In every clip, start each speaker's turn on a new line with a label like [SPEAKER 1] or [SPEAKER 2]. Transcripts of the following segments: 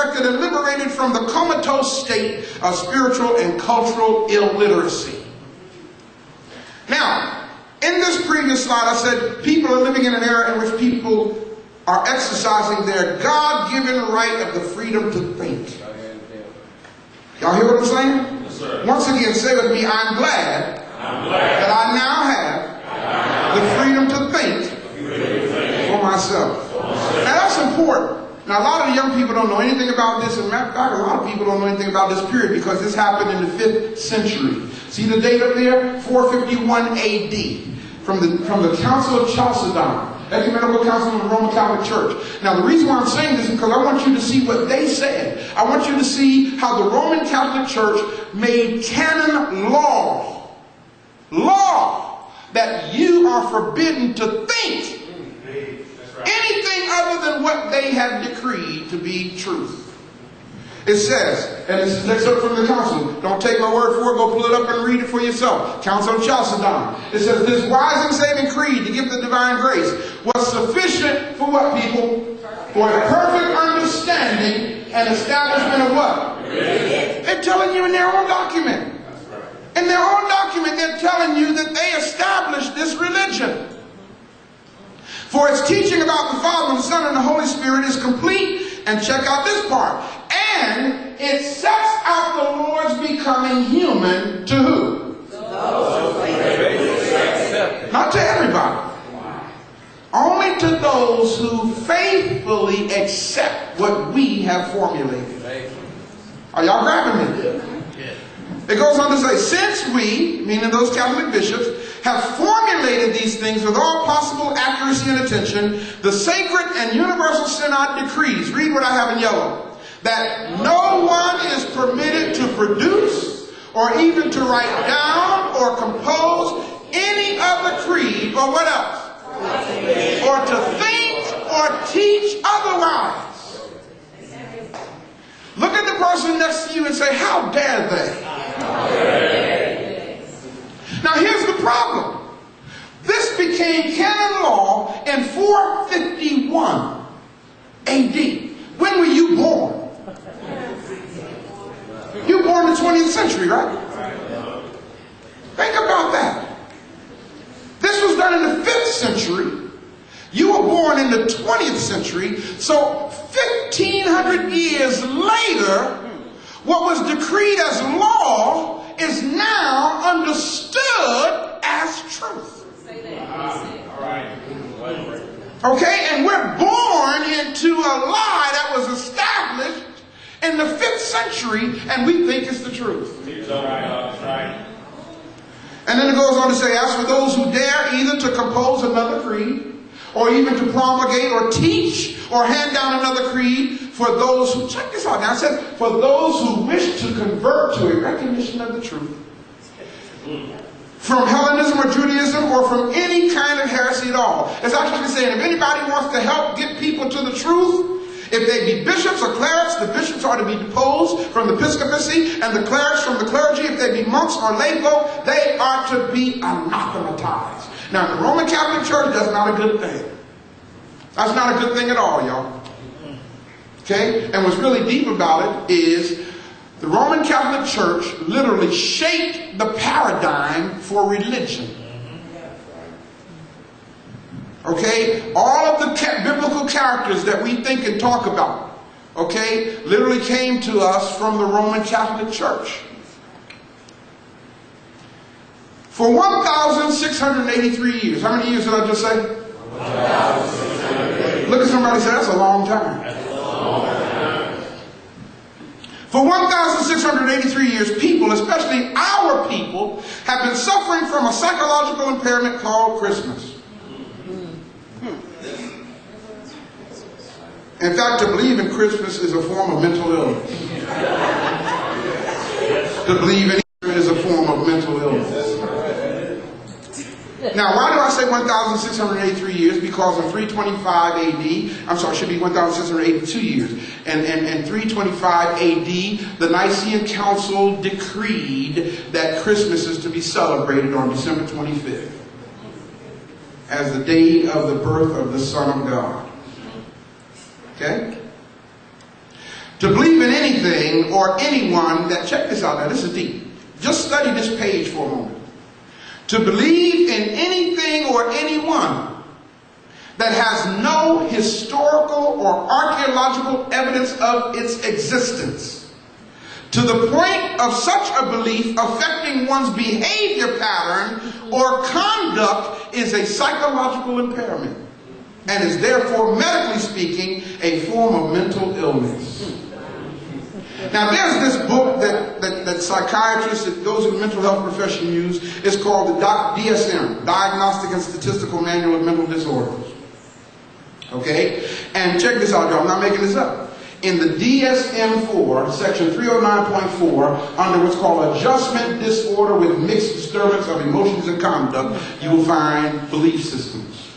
[SPEAKER 1] resurrected and liberated from the comatose state of spiritual and cultural illiteracy. Now, in this previous slide, I said people are living in an era in which people are exercising their God-given right of the freedom to think. Y'all hear what I'm saying?
[SPEAKER 2] Yes, sir.
[SPEAKER 1] Once again, say with me, I'm glad that I now have the freedom to think for myself. Now that's important. Now a lot of the young people don't know anything about this, and matter of fact, a lot of people don't know anything about this period because this happened in the 5th century. See the date up there? 451 AD from the Council of Chalcedon, Ecumenical Council of the Roman Catholic Church. Now the reason why I'm saying this is because I want you to see what they said. I want you to see how the Roman Catholic Church made canon law that you are forbidden to think anything other than what they have decreed to be truth. It says, and this is next up from the council, don't take my word for it, go pull it up and read it for yourself. Council of Chalcedon. It says, this wise and saving creed to give the divine grace was sufficient for what, people? For a perfect understanding and establishment of what? They're telling you in their own document. In their own document, they're telling you that they established this religion. For its teaching about the Father, the Son, and the Holy Spirit is complete. And check out this part. And it sets out the Lord's becoming human to who? Not to everybody. Only to those who faithfully accept what we have formulated. Are y'all grabbing me? It goes on to say, since we, meaning those Catholic bishops, have formulated these things with all possible accuracy and attention, the sacred and universal synod decrees, read what I have in yellow, that no one is permitted to produce or even to write down or compose any other creed or what else? Or to think or teach otherwise. Look at the person next to you and say, how dare they? Now here's the problem. This became canon law in 451 AD. When were you born? You were born in the 20th century, right? Think about that. This was done in the 5th century. You were born in the 20th century. So 1,500 years later, what was decreed as law is now understood as truth. Okay, and we're born into a lie that was established in the 5th century, and we think it's the truth. And then it goes on to say, as for those who dare either to compose another creed, or even to promulgate or teach or hand down another creed, for those who, check this out now, it says, for those who wish to convert to a recognition of the truth, from Hellenism or Judaism or from any kind of heresy at all. It's actually saying if anybody wants to help get people to the truth, if they be bishops or clerics, the bishops are to be deposed from the episcopacy, and the clerics from the clergy. If they be monks or lay folk, they are to be anathematized. Now, the Roman Catholic Church, that's not a good thing. That's not a good thing at all, y'all. Okay? And what's really deep about it is the Roman Catholic Church literally shaped the paradigm for religion. Okay? All of the biblical characters that we think and talk about, okay, literally came to us from the Roman Catholic Church. For 1,683 years. How many years did I just say? 1,683. Look at somebody and say, that's a long time. That's a long time. For 1,683 years, people, especially our people, have been suffering from a psychological impairment called Christmas. In fact, to believe in Christmas is a form of mental illness. To believe in it is a form of mental illness. Now, why do I say 1,683 years? Because in 325 AD, I'm sorry, it should be 1,682 years. And 325 AD, the Nicene Council decreed that Christmas is to be celebrated on December 25th as the day of the birth of the Son of God. Okay? To believe in anything or anyone that, check this out now, this is deep. Just study this page for a moment. To believe in anything or anyone that has no historical or archaeological evidence of its existence, to the point of such a belief affecting one's behavior pattern or conduct, is a psychological impairment and is therefore, medically speaking, a form of mental illness. Now, there's this book that psychiatrists, that those in the mental health profession use. It's called the DSM, Diagnostic and Statistical Manual of Mental Disorders. Okay? And check this out, y'all. I'm not making this up. In the DSM-4, section 309.4, under what's called adjustment disorder with mixed disturbance of emotions and conduct, you will find belief systems.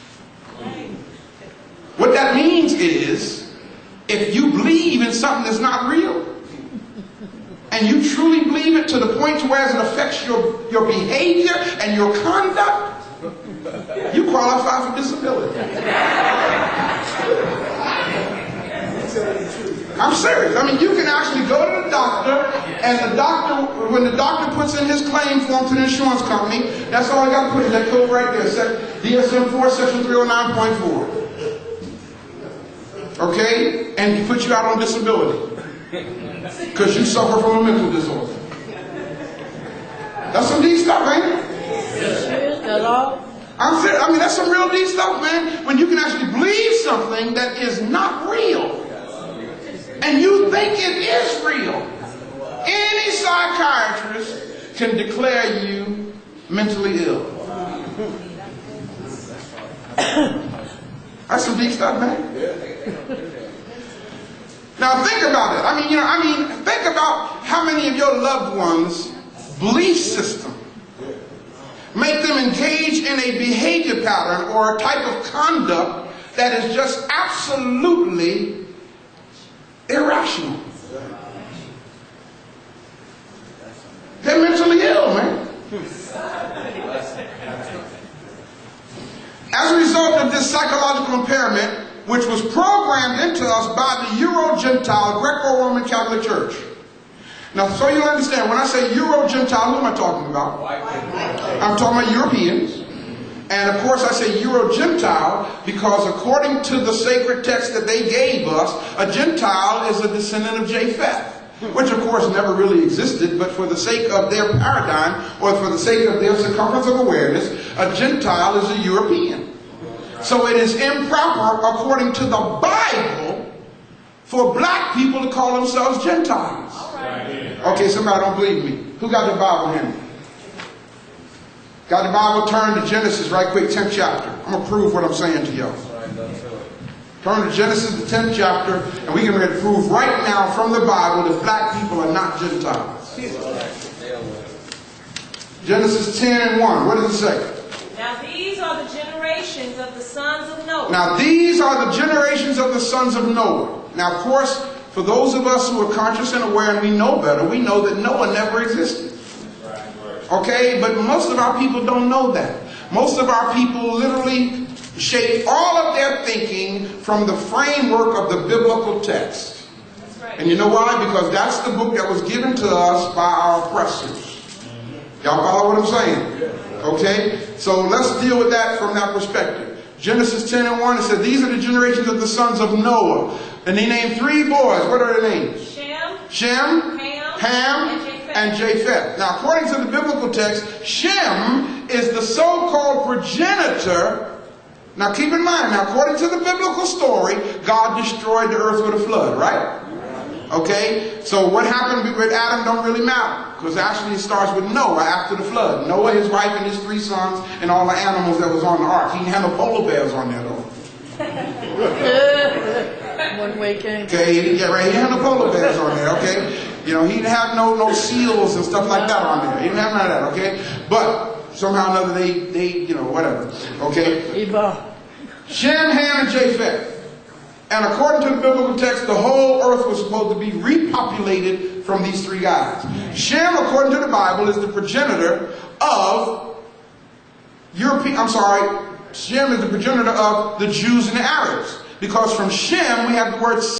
[SPEAKER 1] What that means is, if you believe in something that's not real, and you truly believe it to the point to where it affects your behavior and your conduct, you qualify for disability. I'm serious. I mean, you can actually go to the doctor, and the doctor, when the doctor puts in his claim form to the insurance company, that's all I got to put in that code right there, DSM-4, section 309.4. Okay? And he puts you out on disability because you suffer from a mental disorder. That's some deep stuff, ain't it? I'm serious. I mean, that's some real deep stuff, man. When you can actually believe something that is not real, and you think it is real. Any psychiatrist can declare you mentally ill. That's some deep stuff, man. Now think about it. Think about how many of your loved ones' belief system make them engage in a behavior pattern or a type of conduct that is just absolutely irrational. They're mentally ill, man. As a result of this psychological impairment, which was programmed into us by the Euro-Gentile Greco-Roman Catholic Church. Now, so you'll understand, when I say Euro-Gentile, who am I talking about? I'm talking about Europeans. And of course I say Euro-Gentile because according to the sacred text that they gave us, a Gentile is a descendant of Japheth, which of course never really existed, but for the sake of their paradigm, or for the sake of their circumference of awareness, a Gentile is a European. So it is improper, according to the Bible, for black people to call themselves Gentiles. Okay, somebody don't believe me. Who got the Bible handy? Got the Bible? Turn to Genesis right quick, 10th chapter. I'm going to prove what I'm saying to y'all. Turn to Genesis, the 10th chapter, and we can prove right now from the Bible that black people are not Gentiles. Genesis 10 and 1. What does it say?
[SPEAKER 2] Now these are the generations of the sons of Noah.
[SPEAKER 1] Now these are the generations of the sons of Noah. Now of course, for those of us who are conscious and aware and we know better, we know that Noah never existed. Okay, but most of our people don't know that. Most of our people literally shape all of their thinking from the framework of the biblical text.
[SPEAKER 2] That's right.
[SPEAKER 1] And you know why? Because that's the book that was given to us by our oppressors. Y'all follow what I'm saying? Okay, so let's deal with that from that perspective. Genesis 10 and 1, it said, these are the generations of the sons of Noah. And he named three boys. What are their names? Shem, Ham, and Japheth. Now, according to the biblical text, Shem is the so-called progenitor. Now, keep in mind, now, according to the biblical story, God destroyed the earth with a flood, right? Okay, so what happened with Adam don't really matter, because actually it starts with Noah after the flood. Noah, his wife, and his three sons, and all the animals that was on the ark. He didn't have no polar bears on there, though.
[SPEAKER 3] One weekend.
[SPEAKER 1] Okay, yeah, right. He didn't have no polar bears on there, okay? You know, he didn't have no seals and stuff like that on there. He didn't have none of that, okay? But somehow or another they you know, whatever, okay? Shem, Ham, and Japheth. And according to the biblical text, the whole earth was supposed to be repopulated from these three guys. Shem, according to the Bible, is the progenitor of Shem is the progenitor of the Jews and the Arabs. Because from Shem we have the word